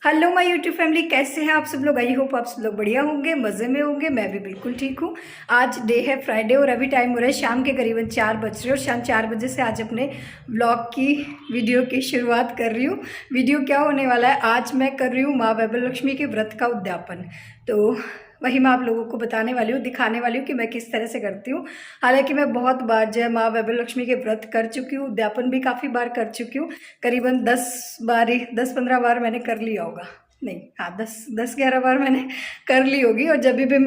Hello my YouTube family, कैसे हैं आप सब लोग। आई होप आप सब लोग बढ़िया होंगे, मज़े में होंगे। मैं भी बिल्कुल ठीक हूँ। आज डे है फ्राइडे और अभी टाइम हो रहा है शाम के करीबन 4 बज रहे और शाम 4 बजे से आज अपने ब्लॉग की वीडियो की शुरुआत कर रही हूँ। वीडियो क्या होने वाला है, आज मैं कर रही हूँ माँ वैभव लक्ष्मी के व्रत का उद्यापन। तो वही मैं आप लोगों को बताने वाली हूँ, दिखाने वाली हूँ कि मैं किस तरह से करती हूँ। हालांकि मैं बहुत बार जो है माँ वैभव लक्ष्मी के व्रत कर चुकी हूँ, उद्यापन भी काफ़ी बार कर चुकी हूँ। करीबन 10-15 बार मैंने कर लिया होगा। नहीं, हाँ, 10-11 बार मैंने कर ली होगी। और जब भी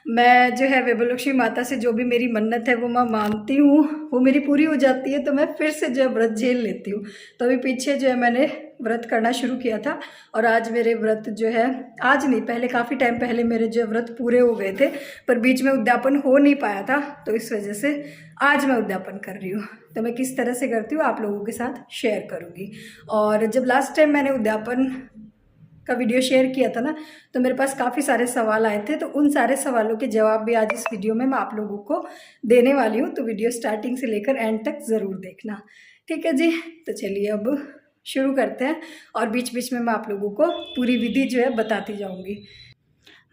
मैं जो है वैभव लक्ष्मी माता से जो भी मेरी मन्नत है वो मैं मानती हूँ, वो मेरी पूरी हो जाती है। तो मैं फिर से जो है व्रत झेल लेती हूँ। तो अभी पीछे जो है मैंने व्रत करना शुरू किया था और आज मेरे व्रत जो है, आज नहीं, पहले काफ़ी टाइम पहले मेरे जो व्रत पूरे हो गए थे, पर बीच में उद्यापन हो नहीं पाया था। तो इस वजह से आज मैं उद्यापन कर रही हूँ। तो मैं किस तरह से करती हूँ आप लोगों के साथ शेयर करूँगी। और जब लास्ट टाइम मैंने उद्यापन का वीडियो शेयर किया था ना, तो मेरे पास काफ़ी सारे सवाल आए थे। तो उन सारे सवालों के जवाब भी आज इस वीडियो में मैं आप लोगों को देने वाली हूँ। तो वीडियो स्टार्टिंग से लेकर एंड तक ज़रूर देखना, ठीक है जी। तो चलिए अब शुरू करते हैं और बीच बीच में मैं आप लोगों को पूरी विधि जो है बताती जाऊँगी।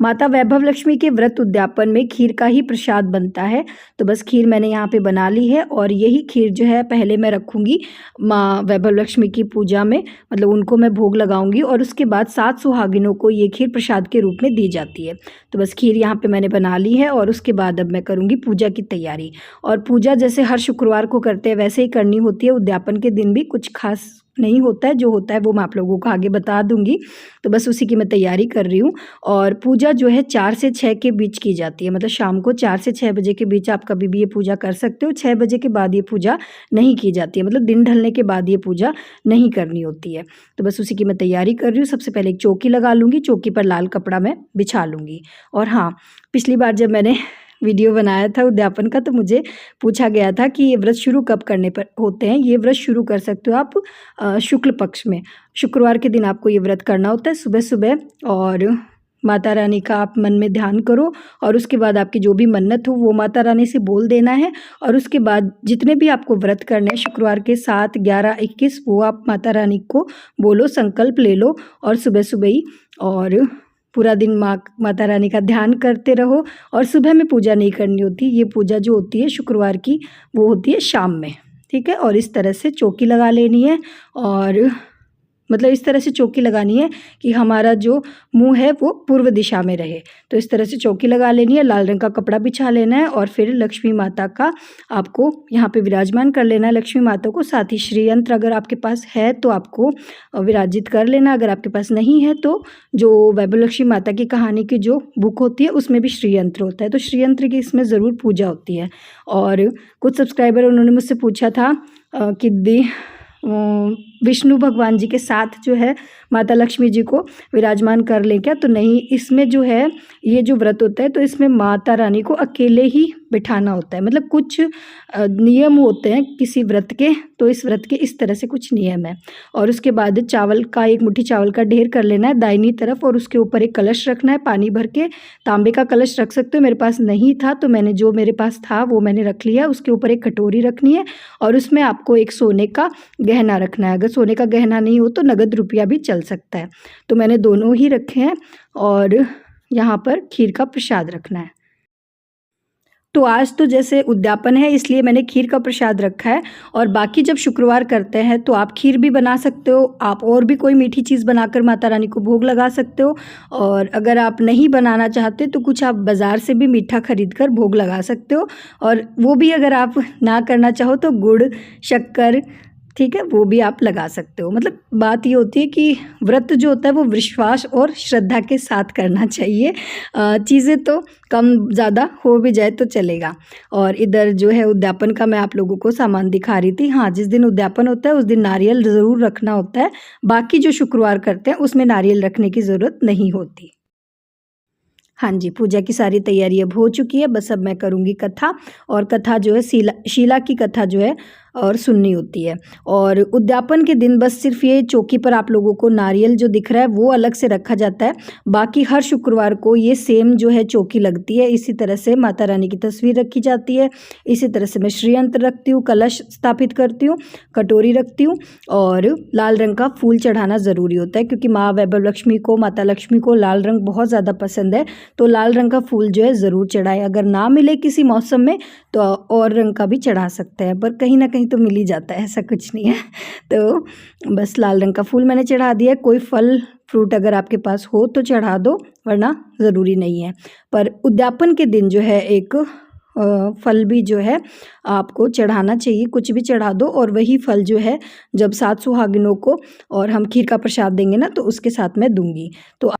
माता वैभव लक्ष्मी के व्रत उद्यापन में खीर का ही प्रसाद बनता है। तो बस खीर मैंने यहाँ पे बना ली है और यही खीर जो है पहले मैं रखूँगी माँ वैभव लक्ष्मी की पूजा में, मतलब उनको मैं भोग लगाऊंगी और उसके बाद 7 सुहागिनों को ये खीर प्रसाद के रूप में दी जाती है। तो बस खीर यहाँ पे मैंने बना ली है और उसके बाद अब मैं करूँगी पूजा की तैयारी। और पूजा जैसे हर शुक्रवार को करते हैं वैसे ही करनी होती है। उद्यापन के दिन भी कुछ खास नहीं होता है, जो होता है वो मैं आप लोगों को आगे बता दूंगी। तो बस उसी की मैं तैयारी कर रही हूँ। और पूजा जो है 4 से 6 के बीच की जाती है, मतलब शाम को 4 से 6 बजे के बीच आप कभी भी ये पूजा कर सकते हो। 6 बजे के बाद ये पूजा नहीं की जाती है, मतलब दिन ढलने के बाद ये पूजा नहीं करनी होती है। तो बस उसी की मैं तैयारी कर रही हूँ। सबसे पहले एक चौकी लगा लूँगी, चौकी पर लाल कपड़ा मैं बिछा लूँगी। और हाँ, पिछली बार जब मैंने वीडियो बनाया था उद्यापन का तो मुझे पूछा गया था कि ये व्रत शुरू कब करने पर होते हैं। ये व्रत शुरू कर सकते हो आप शुक्ल पक्ष में, शुक्रवार के दिन आपको ये व्रत करना होता है सुबह सुबह। और माता रानी का आप मन में ध्यान करो और उसके बाद आपकी जो भी मन्नत हो वो माता रानी से बोल देना है। और उसके बाद जितने भी आपको व्रत करने हैं शुक्रवार के 7, 11, 21, वो आप माता रानी को बोलो, संकल्प ले लो और सुबह सुबह ही और पूरा दिन माता रानी का ध्यान करते रहो। और सुबह में पूजा नहीं करनी होती, ये पूजा जो होती है शुक्रवार की वो होती है शाम में, ठीक है। और इस तरह से चौकी लगा लेनी है और मतलब इस तरह से चौकी लगानी है कि हमारा जो मुंह है वो पूर्व दिशा में रहे। तो इस तरह से चौकी लगा लेनी है, लाल रंग का कपड़ा बिछा लेना है और फिर लक्ष्मी माता का आपको यहाँ पे विराजमान कर लेना है। लक्ष्मी माता को साथ ही श्री यंत्र अगर आपके पास है तो आपको विराजित कर लेना। अगर आपके पास नहीं है तो जो वैभव लक्ष्मी माता की कहानी की जो बुक होती है उसमें भी श्री यंत्र होता है, तो श्री यंत्र की इसमें ज़रूर पूजा होती है। और कुछ सब्सक्राइबर उन्होंने मुझसे पूछा था कि दी विष्णु भगवान जी के साथ जो है माता लक्ष्मी जी को विराजमान कर लें क्या। तो नहीं, इसमें जो है ये जो व्रत होता है तो इसमें माता रानी को अकेले ही बिठाना होता है। मतलब कुछ नियम होते हैं किसी व्रत के, तो इस व्रत के इस तरह से कुछ नियम है। और उसके बाद चावल का, एक मुट्ठी चावल का ढेर कर लेना है दाहिनी तरफ और उसके ऊपर एक कलश रखना है पानी भर के। तांबे का कलश रख सकते हो, मेरे पास नहीं था तो मैंने जो मेरे पास था वो मैंने रख लिया। उसके ऊपर एक कटोरी रखनी है और उसमें आपको एक सोने का गहना रखना है। अगर सोने का गहना नहीं हो तो नगद रुपया भी चल सकता है। तो मैंने दोनों ही रखे हैं और यहाँ पर खीर का प्रसाद रखना है। तो आज तो जैसे उद्यापन है इसलिए मैंने खीर का प्रसाद रखा है। और बाकी जब शुक्रवार करते हैं तो आप खीर भी बना सकते हो, आप और भी कोई मीठी चीज़ बनाकर माता रानी को भोग लगा सकते हो। और अगर आप नहीं बनाना चाहते तो कुछ आप बाज़ार से भी मीठा खरीद कर भोग लगा सकते हो। और वो भी अगर आप ना करना चाहो तो गुड़, शक्कर, ठीक है, वो भी आप लगा सकते हो। मतलब बात ये होती है कि व्रत जो होता है वो विश्वास और श्रद्धा के साथ करना चाहिए। चीज़ें तो कम ज़्यादा हो भी जाए तो चलेगा। और इधर जो है उद्यापन का मैं आप लोगों को सामान दिखा रही थी। हाँ, जिस दिन उद्यापन होता है उस दिन नारियल ज़रूर रखना होता है। बाकी जो शुक्रवार करते हैं उसमें नारियल रखने की ज़रूरत नहीं होती। हाँ जी, पूजा की सारी तैयारी अब हो चुकी है। बस अब मैं करूँगी कथा। और कथा जो है शीला की कथा जो है और सुननी होती है। और उद्यापन के दिन बस सिर्फ ये चौकी पर आप लोगों को नारियल जो दिख रहा है वो अलग से रखा जाता है, बाकी हर शुक्रवार को ये सेम जो है चौकी लगती है। इसी तरह से माता रानी की तस्वीर रखी जाती है, इसी तरह से मैं श्रीयंत्र रखती हूँ, कलश स्थापित करती हूँ, कटोरी रखती हूँ और लाल रंग का फूल चढ़ाना ज़रूरी होता है क्योंकि माँ वैभव लक्ष्मी को, माता लक्ष्मी को लाल रंग बहुत ज़्यादा पसंद है। तो लाल रंग का फूल जो है ज़रूर चढ़ाए। अगर ना मिले किसी मौसम में तो और रंग का भी चढ़ा सकते हैं, पर कहीं ना कहीं तो मिल ही जाता है, ऐसा कुछ नहीं है। तो बस लाल रंग का फूल मैंने चढ़ा दिया। कोई फल फ्रूट अगर आपके पास हो तो चढ़ा दो, वरना ज़रूरी नहीं है। पर उद्यापन के दिन जो है एक फल भी जो है आपको चढ़ाना चाहिए, कुछ भी चढ़ा दो। और वही फल जो है जब 7 सुहागिनों को और हम खीर का प्रसाद देंगे ना, तो उसके साथ मैं दूंगी। तो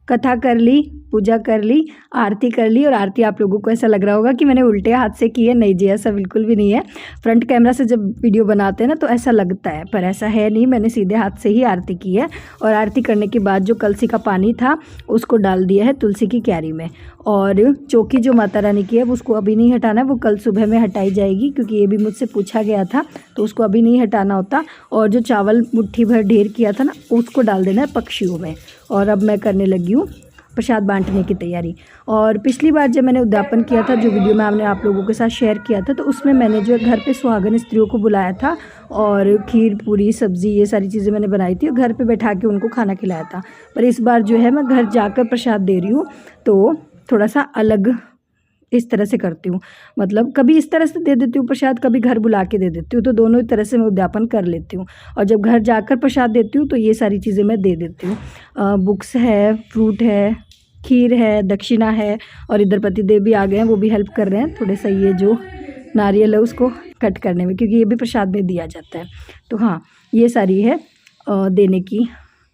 कथा कर ली, पूजा कर ली, आरती कर ली। और आरती आप लोगों को ऐसा लग रहा होगा कि मैंने उल्टे हाथ से की है, नहीं जी ऐसा बिल्कुल भी नहीं है। फ्रंट कैमरा से जब वीडियो बनाते हैं ना तो ऐसा लगता है, पर ऐसा है नहीं, मैंने सीधे हाथ से ही आरती की है। और आरती करने के बाद जो कलसी का पानी था उसको डाल दिया है तुलसी की क्यारी में। और चौकी जो माता रानी की है उसको अभी नहीं हटाना है, वो कल सुबह में हटाई जाएगी क्योंकि ये भी मुझसे पूछा गया था, तो उसको अभी नहीं हटाना होता। और जो चावल मुट्ठी भर ढेर किया था ना उसको डाल देना है पक्षियों में। और अब मैं करने लगी हूँ प्रसाद बांटने की तैयारी। और पिछली बार जब मैंने उद्यापन किया था, जो वीडियो मैंने आप लोगों के साथ शेयर किया था, तो उसमें मैंने जो घर पे सुहागन स्त्रियों को बुलाया था और खीर पूरी सब्ज़ी ये सारी चीज़ें मैंने बनाई थी और घर पे बैठा के उनको खाना खिलाया था। पर इस बार जो है मैं घर जाकर प्रसाद दे रही हूँ, तो थोड़ा सा अलग इस तरह से करती हूँ। मतलब कभी इस तरह से दे देती हूँ प्रसाद, कभी घर बुला के दे देती हूँ, तो दोनों ही तरह से मैं उद्यापन कर लेती हूँ। और जब घर जाकर प्रसाद देती हूँ तो ये सारी चीज़ें मैं दे देती हूँ। बुक्स है, फ्रूट है, खीर है, दक्षिणा है। और इधर पतिदेव भी आ गए हैं, वो भी हेल्प कर रहे हैं थोड़े सा, ये जो नारियल है उसको कट करने में, क्योंकि ये भी प्रसाद में दिया जाता है। तो हाँ, ये सारी है देने की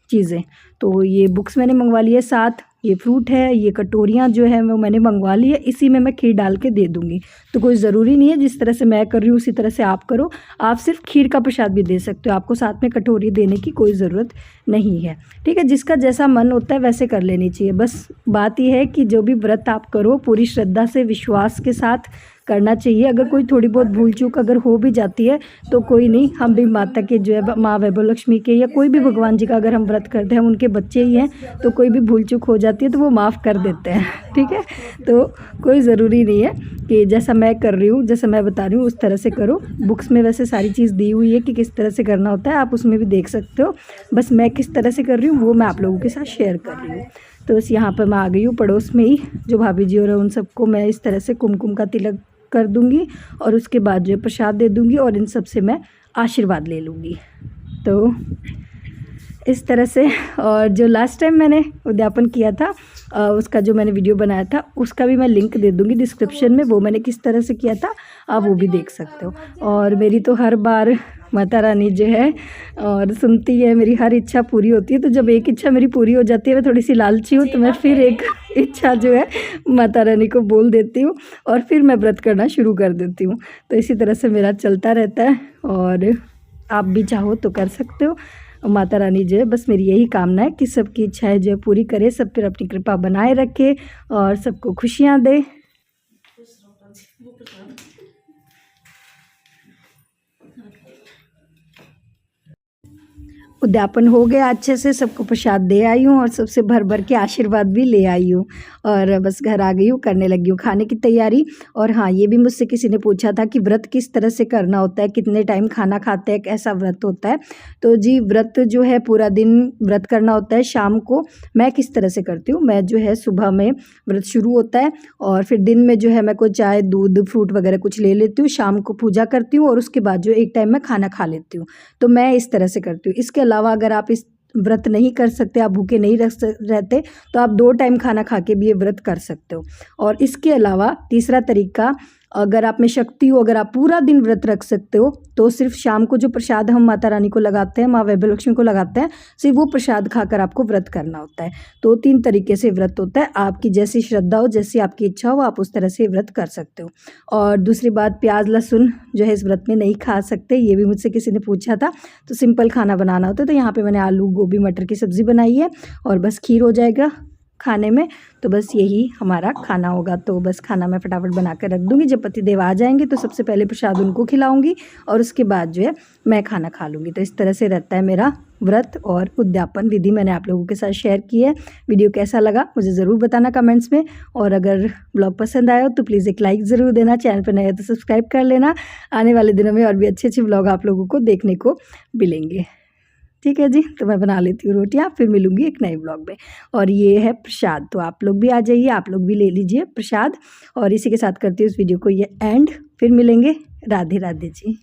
चीज़ें। तो ये बुक्स मैंने मंगवा ली है 7, ये फ्रूट है, ये कटोरियाँ जो है वो मैंने मंगवा ली है, इसी में मैं खीर डाल के दे दूँगी। तो कोई ज़रूरी नहीं है जिस तरह से मैं कर रही हूँ उसी तरह से आप करो। आप सिर्फ खीर का प्रसाद भी दे सकते हो, आपको साथ में कटोरी देने की कोई ज़रूरत नहीं है। ठीक है, जिसका जैसा मन होता है वैसे कर लेनी चाहिए। बस बात यह है कि जो भी व्रत आप करो पूरी श्रद्धा से, विश्वास के साथ करना चाहिए। अगर कोई थोड़ी बहुत भूल चूक अगर हो भी जाती है तो कोई नहीं, हम भी माता के जो है माँ वैभव लक्ष्मी के या कोई भी भगवान जी का अगर हम व्रत करते हैं, हम उनके बच्चे ही हैं, तो कोई भी भूल चूक हो जाती है तो वो माफ़ कर देते हैं। ठीक है, तो कोई ज़रूरी नहीं है कि जैसा मैं कर रही हूँ, जैसा मैं बता रही हूँ उस तरह से करो। बुक्स में वैसे सारी चीज़ दी हुई है कि किस तरह से करना होता है, आप उसमें भी देख सकते हो। बस मैं किस तरह से कर रही हूँ वो मैं आप लोगों के साथ शेयर कर रही हूँ। तो बस यहाँ पर मैं आ गई हूँ पड़ोस में ही, जो भाभी जी और उन सबको मैं इस तरह से कुमकुम का तिलक कर दूंगी और उसके बाद जो प्रसाद दे दूंगी और इन सब से मैं आशीर्वाद ले लूँगी। तो इस तरह से। और जो लास्ट टाइम मैंने उद्यापन किया था उसका जो मैंने वीडियो बनाया था उसका भी मैं लिंक दे दूंगी डिस्क्रिप्शन में, वो मैंने किस तरह से किया था आप वो भी देख सकते हो। और मेरी तो हर बार माता रानी जो है और सुनती है, मेरी हर इच्छा पूरी होती है। तो जब एक इच्छा मेरी पूरी हो जाती है, मैं थोड़ी सी लालची हूँ, तो मैं फिर एक इच्छा जो है माता रानी को बोल देती हूँ और फिर मैं व्रत करना शुरू कर देती हूँ। तो इसी तरह से मेरा चलता रहता है और आप भी चाहो तो कर सकते हो। माता रानी जो है, बस मेरी यही कामना है कि सबकी इच्छाएं जो है पूरी करे, सब पर अपनी कृपा बनाए रखे और सबको खुशियाँ दे। उद्यापन हो गया अच्छे से, सबको प्रसाद दे आई हूँ और सबसे भर भर के आशीर्वाद भी ले आई हूँ। और बस घर आ गई हूँ, करने लगी हूँ खाने की तैयारी। और हाँ, ये भी मुझसे किसी ने पूछा था कि व्रत किस तरह से करना होता है, कितने टाइम खाना खाते हैं, कैसा व्रत होता है। तो जी, व्रत जो है पूरा दिन व्रत करना होता है। शाम को मैं किस तरह से करती हूँ, मैं जो है सुबह में व्रत शुरू होता है और फिर दिन में जो है मैं कोई चाय, दूध, फ्रूट वगैरह कुछ ले लेती हूँ। शाम को पूजा करती हूँ और उसके बाद जो एक टाइम मैं खाना खा लेती हूँ। तो मैं इस तरह से करती हूँ। इसके अलावा अगर आप इस व्रत नहीं कर सकते, आप भूखे नहीं रहते, तो आप 2 टाइम खाना खा के भी ये व्रत कर सकते हो। और इसके अलावा तीसरा तरीका, अगर आप में शक्ति हो, अगर आप पूरा दिन व्रत रख सकते हो, तो सिर्फ शाम को जो प्रसाद हम माता रानी को लगाते हैं, माँ वैभव लक्ष्मी को लगाते हैं, सिर्फ वो प्रसाद खाकर आपको व्रत करना होता है। तो 3 तरीके से व्रत होता है। आपकी जैसी श्रद्धा हो, जैसी आपकी इच्छा हो, आप उस तरह से व्रत कर सकते हो। और दूसरी बात, प्याज लहसुन जो है इस व्रत में नहीं खा सकते, ये भी मुझसे किसी ने पूछा था। तो सिंपल खाना बनाना होता है। तो यहाँ पर मैंने आलू, गोभी, मटर की सब्ज़ी बनाई है और बस खीर हो जाएगा, खाने में। तो बस यही हमारा खाना होगा। तो बस खाना मैं फटाफट बना कर रख दूँगी। जब पतिदेव आ जाएंगे तो सबसे पहले प्रसाद उनको खिलाऊंगी और उसके बाद जो है मैं खाना खा लूँगी। तो इस तरह से रहता है मेरा व्रत और उद्यापन विधि मैंने आप लोगों के साथ शेयर की है। वीडियो कैसा लगा मुझे ज़रूर बताना कमेंट्स में, और अगर ब्लॉग पसंद आया हो तो प्लीज़ एक लाइक ज़रूर देना। चैनल पर नए हो तो सब्सक्राइब कर लेना। आने वाले दिनों में और भी अच्छे अच्छे ब्लॉग आप लोगों को देखने को मिलेंगे। ठीक है जी, तो मैं बना लेती हूँ रोटियाँ, फिर मिलूँगी एक नए ब्लॉग में। और ये है प्रसाद, तो आप लोग भी आ जाइए, आप लोग भी ले लीजिए प्रसाद। और इसी के साथ करती हूँ इस वीडियो को ये एंड, फिर मिलेंगे। राधे राधे जी।